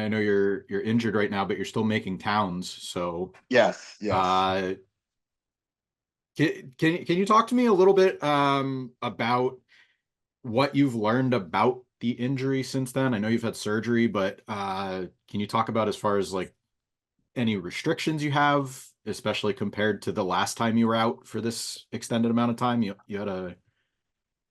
I know you're injured right now, but you're still making towns. So, Yes, yes. uh, can you talk to me a little bit about what you've learned about the injury since then? I know you've had surgery, but can you talk about as far as like any restrictions you have, especially compared to the last time you were out for this extended amount of time? You had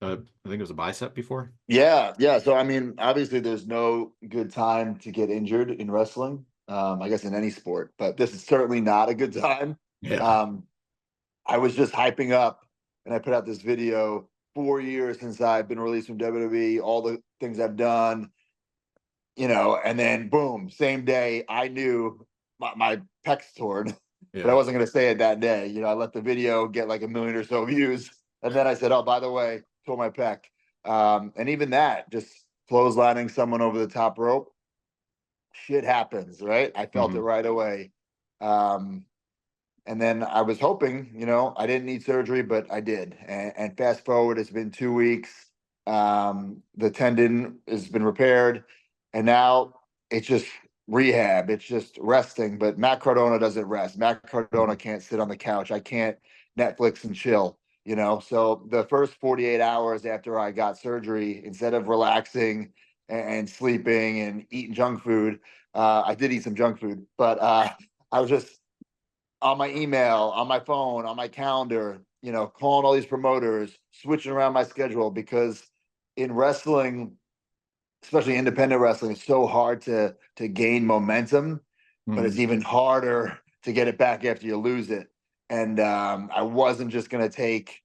I think it was a bicep before. Yeah, yeah. So I mean, obviously there's no good time to get injured in wrestling. I guess in any sport, but this is certainly not a good time. Yeah. Um, I was just hyping up and I put out this video 4 years since I've been released from WWE, all the things I've done, and then boom, same day I knew my pecs torn, but I Yeah. wasn't going to say it that day. I let the video get like a million or so views. And then I said, oh, by the way, tore my pec. And even that, just clotheslining someone over the top rope, shit happens, right? I felt it Hmm. right away. Um, and then I was hoping, I didn't need surgery, but I did. And fast forward, it's been 2 weeks. The tendon has been repaired, and now it's just rehab. It's just resting. But Matt Cardona doesn't rest. Matt Hmm. Cardona can't sit on the couch. I can't Netflix and chill. So the first 48 hours after I got surgery, instead of relaxing and sleeping and eating junk food, I did eat some junk food, but I was just on my email, on my phone, on my calendar, calling all these promoters, switching around my schedule because in wrestling, especially independent wrestling, it's so hard to gain momentum, but it's Hmm. even harder to get it back after you lose it. And I wasn't just going to take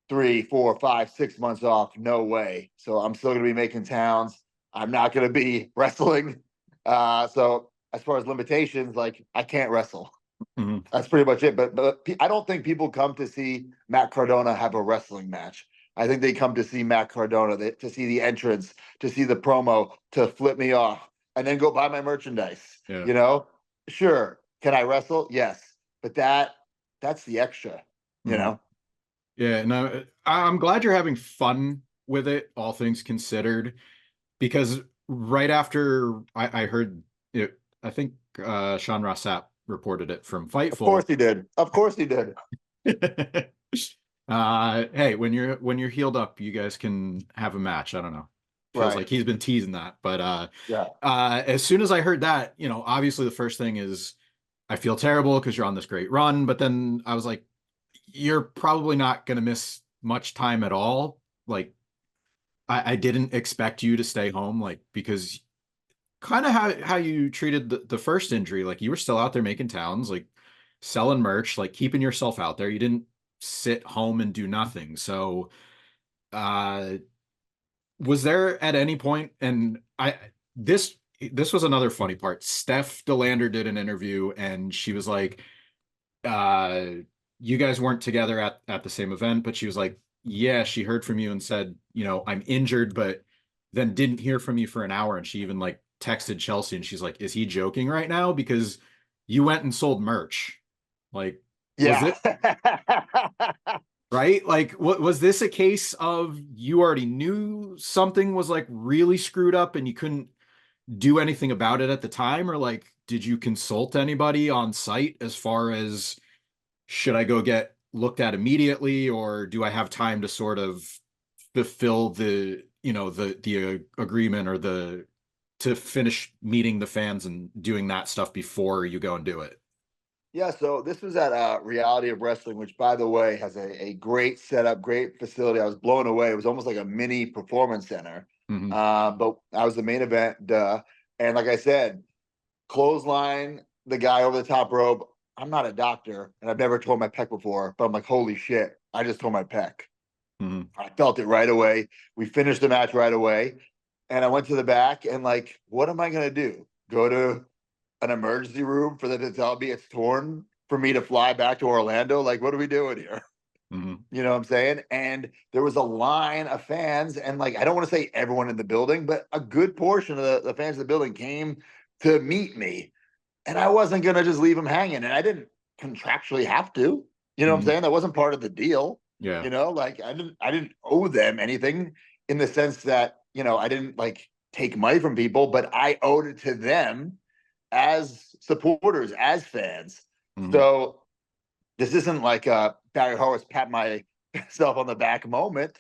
3, 4, 5, 6 months off. No way. So I'm still going to be making towns. I'm not going to be wrestling. So as far as limitations, like I can't wrestle. Hmm. That's pretty much it. But I don't think people come to see Matt Cardona have a wrestling match. I think they come to see Matt Cardona, to see the entrance, to see the promo, to flip me off, and then go buy my merchandise. Yeah. Sure. Can I wrestle? Yes, but that's the extra. You Hmm. know. Yeah. No, I'm glad you're having fun with it, all things considered, because right after I heard it, I think Sean Ross Sapp reported it from Of course Fightful. he did. Of course he did. Hey, when you're healed up, you guys can have a match. I don't know. Feels Right. like he's been teasing that. But Yeah. as soon as I heard that, obviously the first thing is I feel terrible because you're on this great run. But then I was like, you're probably not gonna miss much time at all. Like I didn't expect you to stay home, like because kind of how you treated the first injury. Like you were still out there making towns, like selling merch, like keeping yourself out there. You didn't sit home and do nothing. So, uh, was there at any point, and this was another funny part. Steph Delander did an interview and she was like, uh, you guys weren't together at the same event, but she was like, yeah, she heard from you and said, I'm injured, but then didn't hear from you for an hour. And she even like texted Chelsea and she's like, is he joking right now? Because you went and sold merch. Like, was Yeah. it right? Like, what was this a case of you already knew something was like really screwed up and you couldn't do anything about it at the time? Or like, did you consult anybody on site as far as should I go get looked at immediately, or do I have time to sort of fulfill the agreement or the to finish meeting the fans and doing that stuff before you go and do it? Yeah, so this was at Reality of Wrestling, which, by the way, has a great setup, great facility. I was blown away. It was almost like a mini performance center. Hmm. But I was the main event, duh. And like I said, clothesline the guy over the top rope. I'm not a doctor, and I've never torn my pec before, but I'm like, holy shit, I just tore my pec. Hmm. I felt it right away. We finished the match right away. And I went to the back and like, what am I gonna do? Go to an emergency room for them to tell me it's torn for me to fly back to Orlando? Like, what are we doing here? Hmm. You know what I'm saying? And there was a line of fans, and like, I don't want to say everyone in the building, but a good portion of the fans of the building came to meet me. And I wasn't gonna just leave them hanging. And I didn't contractually have to. You know what I'm Hmm. saying? That wasn't part of the deal. Yeah. Like I didn't owe them anything in the sense that, I didn't like take money from people, but I owed it to them as supporters, as fans. Mhm. So this isn't like a Barry Horowitz pat myself on the back moment,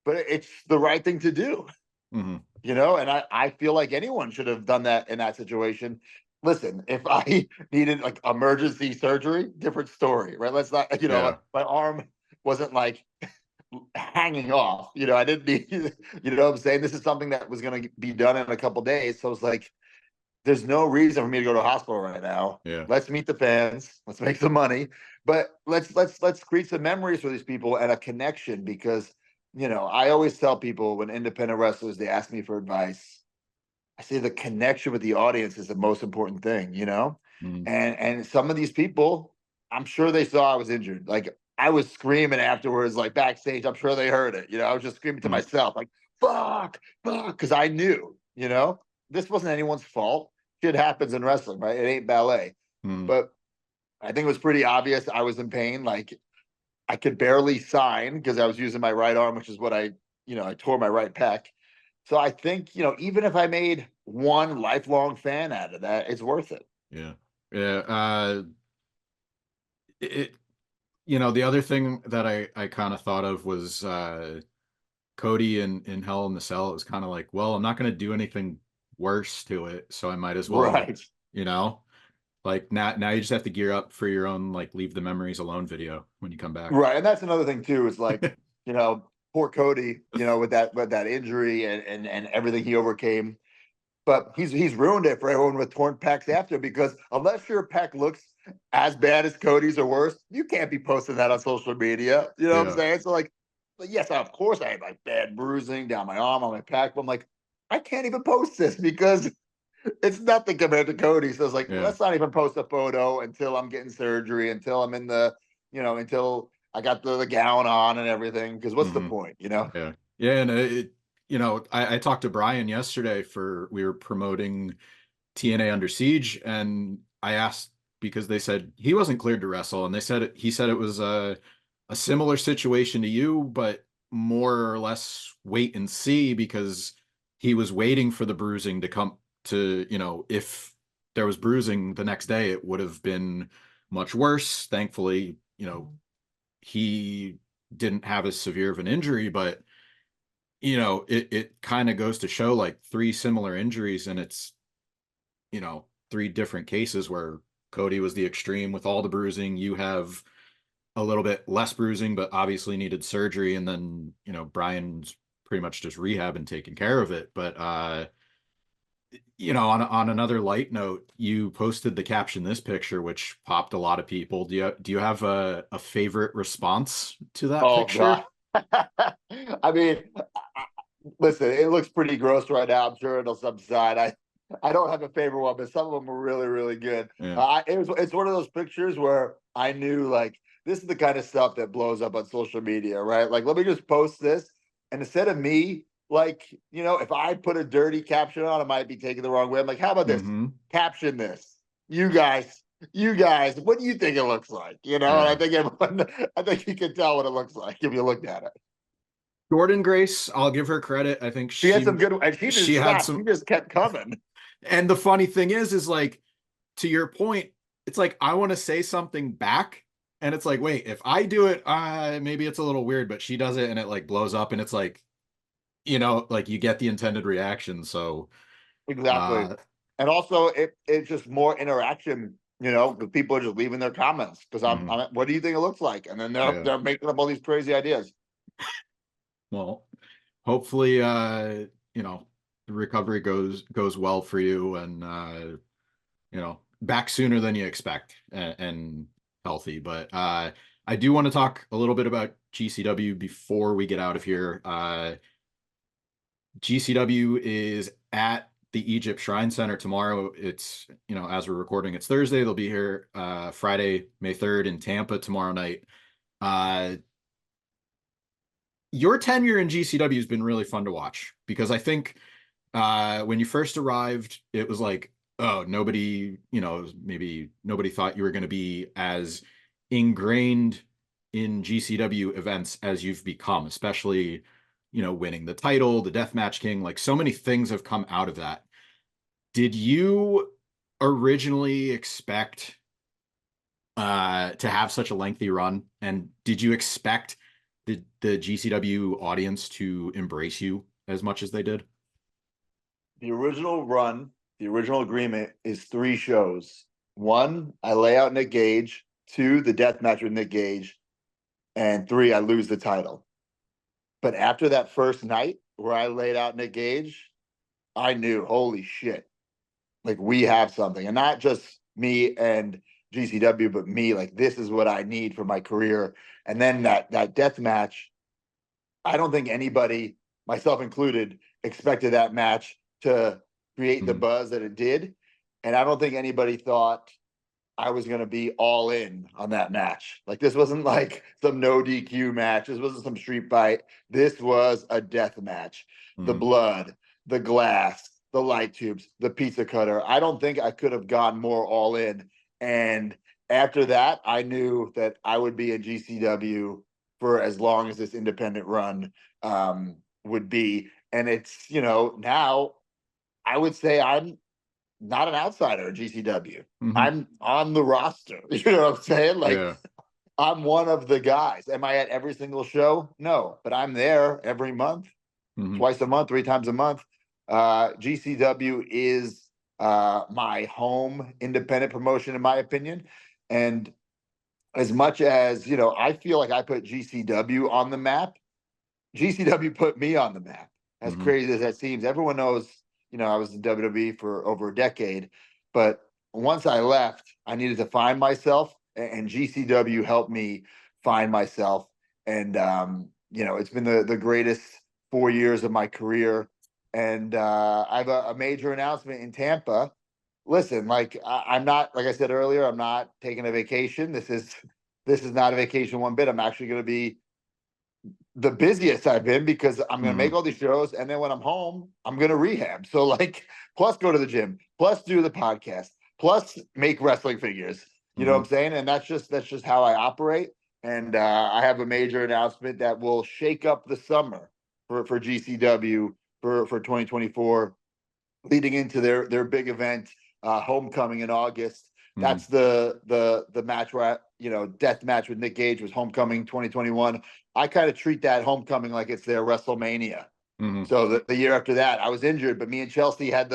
but it's the right thing to do, Mhm. you know? And I feel like anyone should have done that in that situation. Listen, if I needed like emergency surgery, different story, right? Let's not, you know, Yeah. my arm wasn't like hanging off. You know, I didn't need, you know what I'm saying? This is something that was going to be done in a couple days. So it's like, there's no reason for me to go to the hospital right now. Yeah. Let's meet the fans. Let's make some money, but let's create some memories for these people and a connection. Because you know, I always tell people when independent wrestlers they ask me for advice, I say the connection with the audience is the most important thing. You know, Mhm. and some of these people, I'm sure they saw I was injured. Like I was screaming afterwards, like backstage. I'm sure they heard it. You know, I was just screaming to Mhm. myself, like "fuck, fuck," because I knew. You know, this wasn't anyone's fault. Shit happens in wrestling, right? It ain't ballet. Mhm. But I think it was pretty obvious I was in pain. Like I could barely sign because I was using my right arm, which is what I tore my right pec. So I think, even if I made one lifelong fan out of that, it's worth it. Yeah. Yeah. It, the other thing that I kind of thought of was Cody in Hell in the Cell. It was kind of like, well, I'm not going to do anything worse to it, so I might as well, Right. you know, like now you just have to gear up for your own like leave the memories alone video when you come back. Right. And that's another thing too, is like, poor Cody, with that injury and everything he overcame. But he's ruined it for everyone with torn pecs after, because unless your pec looks as bad as Cody's or worse, you can't be posting that on social media. You know what I'm Yeah. saying? So like, yes, of course I had like bad bruising down my arm on my pec, but I'm like, I can't even post this because it's nothing compared to Cody. So it's like, Yeah. let's not even post a photo until I'm getting surgery, until I'm in until I got the gown on and everything. Because what's the Hmm. point? Yeah. Yeah. And I talked to Brian yesterday we were promoting TNA Under Siege, and I asked because they said he wasn't cleared to wrestle, and he said it was a similar situation to you, but more or less wait and see because he was waiting for the bruising to come to, if there was bruising the next day, it would have been much worse. Thankfully, he didn't have as severe of an injury, but it kind of goes to show like three similar injuries, and it's three different cases where Cody was the extreme with all the bruising. You have a little bit less bruising, but obviously needed surgery. And then, Brian's pretty much just rehab and taking care of it. But, on another light note, you posted the caption this picture, which popped a lot of people. Do you have a favorite response to that Oh God. picture? I mean, listen, it looks pretty gross right now. I'm sure it'll subside. I don't have a favorite one, but some of them are really, really good. Yeah. It's one of those pictures where I knew like this is the kind of stuff that blows up on social media, right? Like, let me just post this, and instead of me, like, if I put a dirty caption on, it might be taken the wrong way. I'm like, how about this? Hmm. Caption this, you guys, what do you think it looks like? And I Yeah. think I think you can tell what it looks like if you looked at it. Jordan Grace, I'll give her credit. I think She had some good, and she didn't she had stop. She some. just kept coming. And the funny thing is like, to your point, it's like I want to say something back, and it's like, wait, if I do it, maybe it's a little weird, but she does it and it like blows up, and it's like, like you get the intended reaction. So, Exactly. uh, And also, it's just more interaction. Because people are just leaving their comments. Because mhm, what do you think it looks like? And then they're yeah. they're making up all these crazy ideas. Well, hopefully, the recovery goes well for you, and back sooner than you expect, and healthy. But I do want to talk a little bit about GCW before we get out of here. GCW is at the Egypt Shrine Center tomorrow. It's, as we're recording, it's Thursday. They'll be here Friday, May 3rd in Tampa tomorrow night. Uh, your tenure in GCW has been really fun to watch because I think when you first arrived, it was like, oh, nobody, maybe nobody thought you were going to be as ingrained in GCW events as you've become, especially winning the title, the Deathmatch King, like so many things have come out of that. Did you originally expect to have such a lengthy run? And did you expect the GCW audience to embrace you as much as they did? The original run, the original agreement is 3 shows. One, I lay out Nick Gage. Two, the death match with Nick Gage. And three, I lose the title. But after that first night where I laid out Nick Gage, I knew, holy shit, like we have something. And not just me and GCW, but me, like this is what I need for my career. And then that death match, I don't think anybody, myself included, expected that match to create the buzz that it did. And I don't think anybody thought I was going to be all in on that match. Like this wasn't like some no DQ match. This wasn't some street fight. This was a death match. The blood, the glass, the light tubes, the pizza cutter. I don't think I could have gone more all in. And after that, I knew that I would be in GCW for as long as this independent run would be. And it's, now I would say I'm not an outsider at GCW. I'm on the roster. You know what I'm saying? Like, Yeah. I'm one of the guys. Am I at every single show? No, but I'm there every month, twice a month, 3 times a month. GCW is my home independent promotion, in my opinion. And as much as, I feel like I put GCW on the map, GCW put me on the map. As crazy as that seems, everyone knows, I was in WWE for over a decade, but once I left, I needed to find myself, and GCW helped me find myself. And it's been the greatest 4 years of my career. And I have a major announcement in Tampa. Listen, like I'm not, like I said earlier, I'm not taking a vacation. This is not a vacation one bit. I'm actually going to be the busiest I've been because I'm going to make all these shows. And then when I'm home, I'm going to rehab. So like, plus go to the gym, plus do the podcast, plus make wrestling figures. You know what I'm saying? And that's just how I operate. And I have a major announcement that will shake up the summer for GCW for 2024, leading into their big event, Homecoming in August. That's the match where death match with Nick Gage was Homecoming 2021. I kind of treat that Homecoming like it's their WrestleMania. So the year after that, I was injured, but me and Chelsea had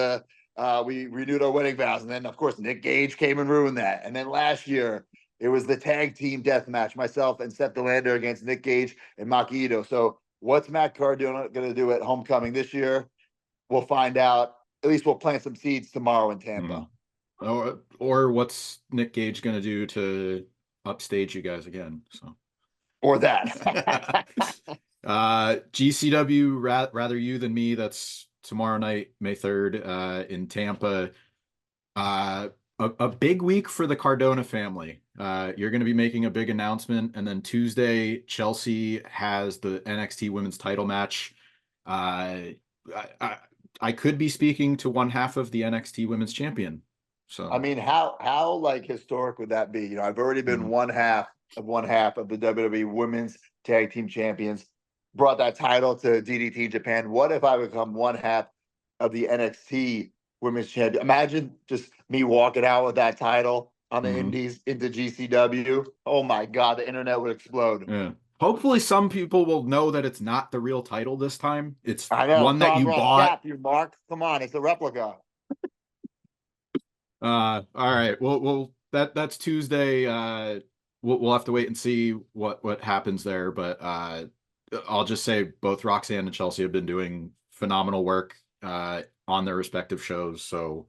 we renewed our wedding vows, and then of course Nick Gage came and ruined that. And then last year it was the tag team death match, myself and Seth Delander against Nick Gage and Maki Ito. So what's Matt Cardona going to do at Homecoming this year? We'll find out. At least we'll plant some seeds tomorrow in Tampa. Or what's Nick Gage going to do to upstage you guys again? So, or that. GCW, rather you than me. That's tomorrow night, May 3rd, in Tampa. A big week for the Cardona family. You're going to be making a big announcement, and then Tuesday, Chelsea has the NXT Women's Title match. I could be speaking to one half of the NXT Women's Champion. So I mean, how like historic would that be? I've already been one half of the WWE Women's Tag Team Champions. Brought that title to DDT Japan. What if I become one half of the NXT Women's Champion? Imagine just me walking out with that title on the Indies into GCW. Oh my God, the internet would explode. Yeah. Hopefully some people will know that it's not the real title this time. It's I know, one that you bought. Cap, you Mark. Come on, it's a replica. All right. Well, that's Tuesday. We'll have to wait and see what happens there. But I'll just say both Roxanne and Chelsea have been doing phenomenal work on their respective shows. So,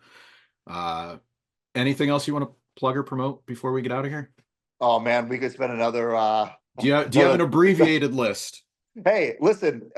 anything else you want to plug or promote before we get out of here? Oh man, we could spend another. Do you have an abbreviated list? Hey, listen.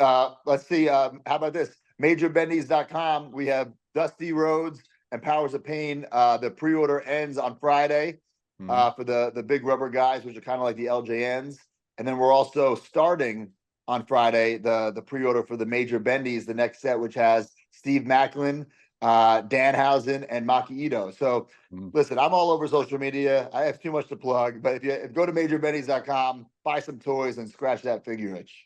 Let's see. How about this? MajorBendies.com. We have Dusty Rhodes and Powers of Pain. The pre-order ends on Friday for the big rubber guys, which are kind of like the LJNs. And then we're also starting on Friday the pre-order for the Major Bendies, the next set, which has Steve Macklin, Danhausen, and Maki Ito. So listen, I'm all over social media. I have too much to plug, but if you go to MajorBendies.com, buy some toys and scratch that figure itch.